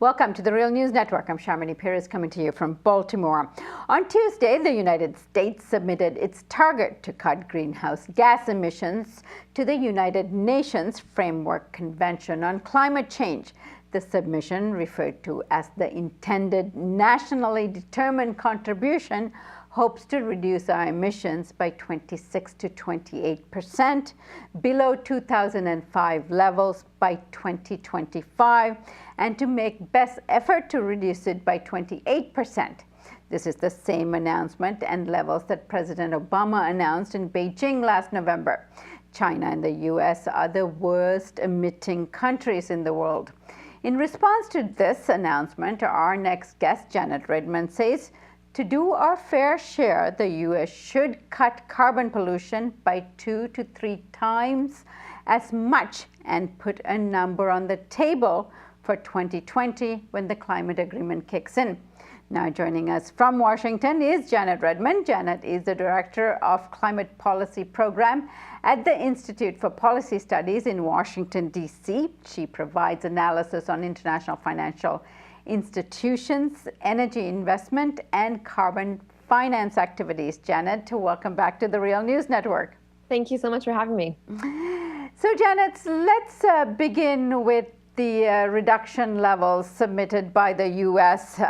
Welcome to the Real News Network. I'm Sharmini Perez coming to you from Baltimore. On Tuesday, the United States submitted its target to cut greenhouse gas emissions to the United Nations Framework Convention on Climate Change. The submission, referred to as the intended nationally determined contribution, hopes to reduce our emissions by 26 to 28% below 2005 levels by 2025, and to make best effort to reduce it by 28%. This is the same announcement and levels that President Obama announced in Beijing last November. China and the US are the worst emitting countries in the world. In response to this announcement, our next guest, Janet Redman, says, to do our fair share, the U.S. should cut carbon pollution by 2 to 3 times as much and put a number on the table for 2020 when the climate agreement kicks in. Now joining us from Washington is Janet Redman. Janet is the Director of Climate Policy Program at the Institute for Policy Studies in Washington, D.C. She provides analysis on international financial institutions, energy investment, and carbon finance activities. Janet, welcome back to the Real News Network. Thank you so much for having me. So Janet, let's begin with the reduction levels submitted by the U.S.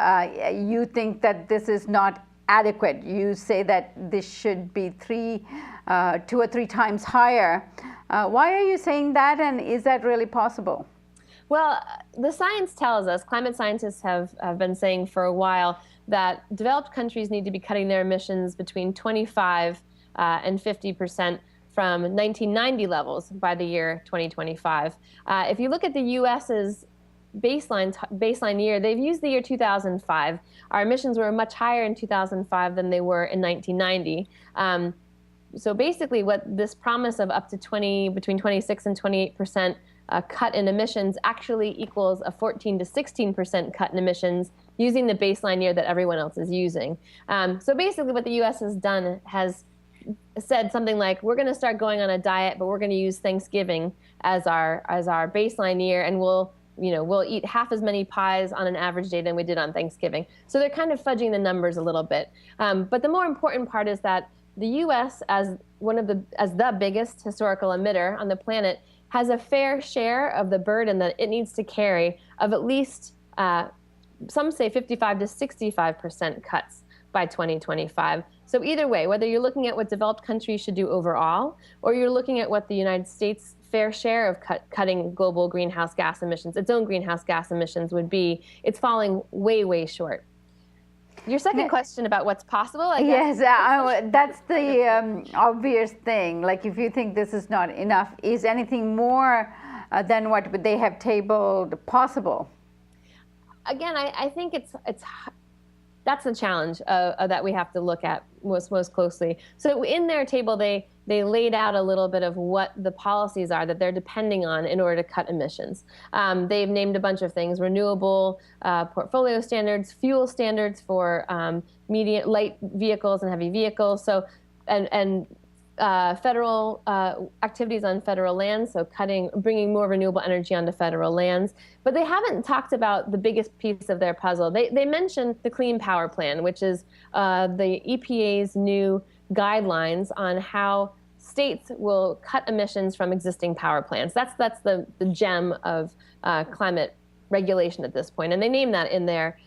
You think that this is not adequate. You say that this should be 2 or 3 times higher. Why are you saying that, and is that really possible? Well, the science tells us, climate scientists have been saying for a while, that developed countries need to be cutting their emissions between 25 and 50% from 1990 levels by the year 2025. If you look at the U.S.'s baseline year, they've used the year 2005. Our emissions were much higher in 2005 than they were in 1990. So basically what this promise of up to between 26 and 28% cut in emissions actually equals a 14 to 16% cut in emissions using the baseline year that everyone else is using. So basically what the U.S. has done has said something like, we're going to start going on a diet, but we're going to use Thanksgiving as our baseline year, and we'll eat half as many pies on an average day than we did on Thanksgiving. So they're kind of fudging the numbers a little bit. But the more important part is that the U.S., as the biggest historical emitter on the planet, has a fair share of the burden that it needs to carry of at least, some say 55 to 65% cuts by 2025. So either way, whether you're looking at what developed countries should do overall, or you're looking at what the United States' fair share of cutting global greenhouse gas emissions, its own greenhouse gas emissions would be, it's falling way, way short. Your second question about what's possible, I guess. Yes, that's the obvious thing. Like, if you think this is not enough, is anything more than what they have tabled possible? Again, I think that's the challenge that we have to look at most closely. So in their table, they laid out a little bit of what the policies are that they're depending on in order to cut emissions. They've named a bunch of things: renewable portfolio standards, fuel standards for light vehicles and heavy vehicles. So and federal activities on federal lands, so bringing more renewable energy onto federal lands. But they haven't talked about the biggest piece of their puzzle. They mentioned the Clean Power Plan, which is the EPA's new guidelines on how states will cut emissions from existing power plants. That's the gem of climate regulation at this point. And they name that in their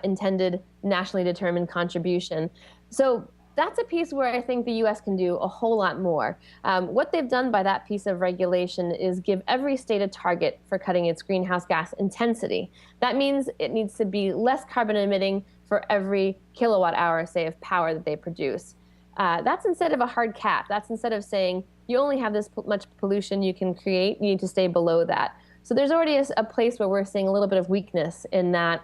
intended nationally determined contribution. So that's a piece where I think the U.S. can do a whole lot more. What they've done by that piece of regulation is give every state a target for cutting its greenhouse gas intensity. That means it needs to be less carbon emitting for every kilowatt hour, say, of power that they produce. That's instead of a hard cap. That's instead of saying you only have this much pollution you can create, you need to stay below that. So there's already a place where we're seeing a little bit of weakness in that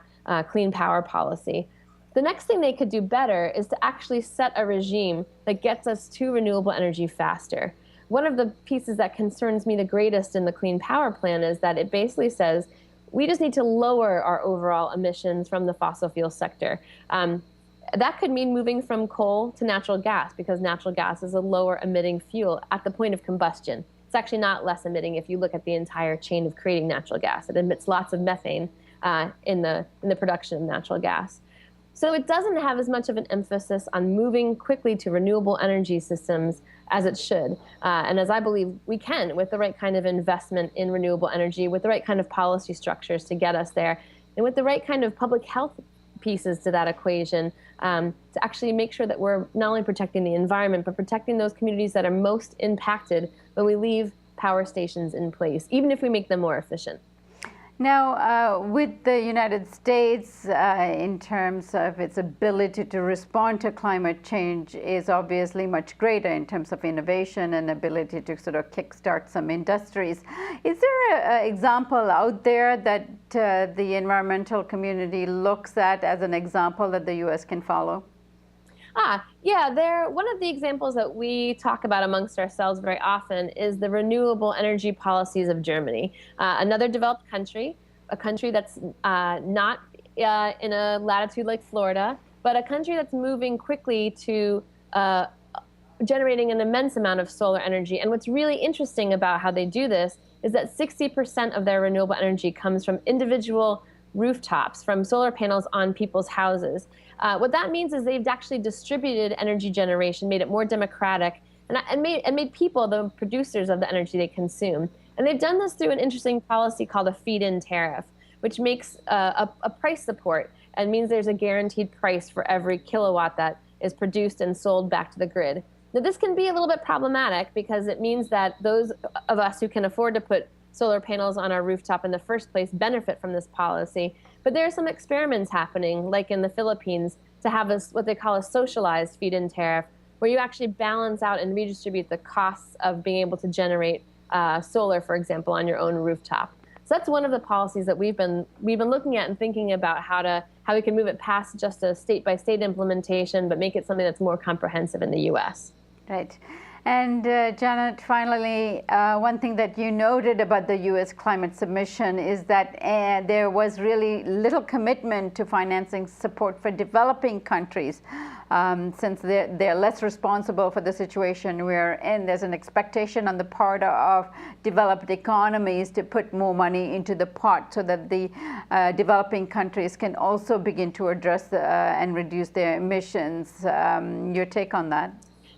clean power policy. The next thing they could do better is to actually set a regime that gets us to renewable energy faster. One of the pieces that concerns me the greatest in the Clean Power Plan is that it basically says we just need to lower our overall emissions from the fossil fuel sector. That could mean moving from coal to natural gas, because natural gas is a lower emitting fuel at the point of combustion. It's actually not less emitting if you look at the entire chain of creating natural gas. It emits lots of methane, in the production of natural gas. So it doesn't have as much of an emphasis on moving quickly to renewable energy systems as it should. And as I believe we can with the right kind of investment in renewable energy, with the right kind of policy structures to get us there, and with the right kind of public health pieces to that equation, to actually make sure that we're not only protecting the environment, but protecting those communities that are most impacted when we leave power stations in place, even if we make them more efficient. Now, with the United States, in terms of its ability to respond to climate change, is obviously much greater in terms of innovation and ability to sort of kickstart some industries. Is there an example out there that the environmental community looks at as an example that the U.S. can follow? Yeah, one of the examples that we talk about amongst ourselves very often is the renewable energy policies of Germany, another developed country, a country that's not in a latitude like Florida, but a country that's moving quickly to generating an immense amount of solar energy. And what's really interesting about how they do this is that 60% of their renewable energy comes from individual rooftops, from solar panels on people's houses. What that means is they've actually distributed energy generation, made it more democratic, and made people the producers of the energy they consume. And they've done this through an interesting policy called a feed-in tariff, which makes a price support and means there's a guaranteed price for every kilowatt that is produced and sold back to the grid. Now, this can be a little bit problematic because it means that those of us who can afford to put solar panels on our rooftop in the first place benefit from this policy. But there are some experiments happening, like in the Philippines, to have what they call a socialized feed-in tariff, where you actually balance out and redistribute the costs of being able to generate solar, for example, on your own rooftop. So that's one of the policies that we've been looking at and thinking about how we can move it past just a state-by-state implementation, but make it something that's more comprehensive in the U.S. Right. And Janet, finally, one thing that you noted about the U.S. climate submission is that there was really little commitment to financing support for developing countries, since they're less responsible for the situation we're in. There's an expectation on the part of developed economies to put more money into the pot so that the developing countries can also begin to address and reduce their emissions. Your take on that?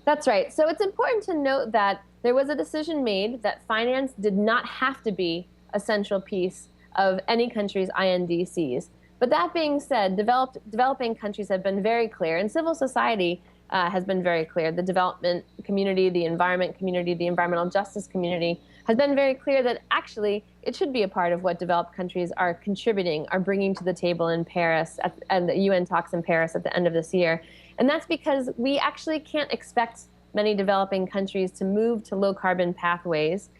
That's right. So it's important to note that there was a decision made that finance did not have to be a central piece of any country's INDCs. But that being said, developing countries have been very clear, and civil society has been very clear. The development community, the environment community, the environmental justice community has been very clear that actually it should be a part of what developed countries are contributing, are bringing to the table in Paris, at the UN talks in Paris at the end of this year. And that's because we actually can't expect many developing countries to move to low carbon pathways.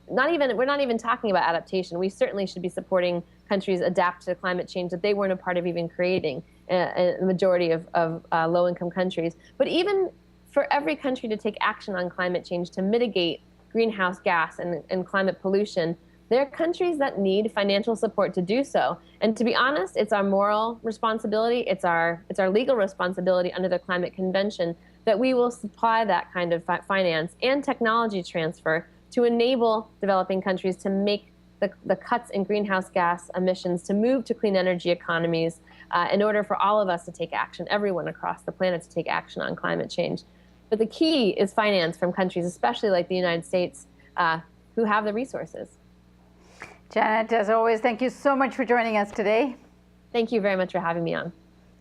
We're not even talking about adaptation. We certainly should be supporting countries adapt to climate change that they weren't a part of even creating, a majority of low-income countries. But even for every country to take action on climate change to mitigate greenhouse gas and climate pollution, there are countries that need financial support to do so. And to be honest, it's our moral responsibility, it's our legal responsibility under the Climate Convention that we will supply that kind of finance and technology transfer to enable developing countries to make the cuts in greenhouse gas emissions, to move to clean energy economies, in order for all of us to take action, everyone across the planet to take action on climate change. But the key is finance from countries, especially like the United States, who have the resources. Janet, as always, thank you so much for joining us today. Thank you very much for having me on.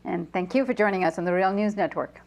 And thank you for joining us on the Real News Network.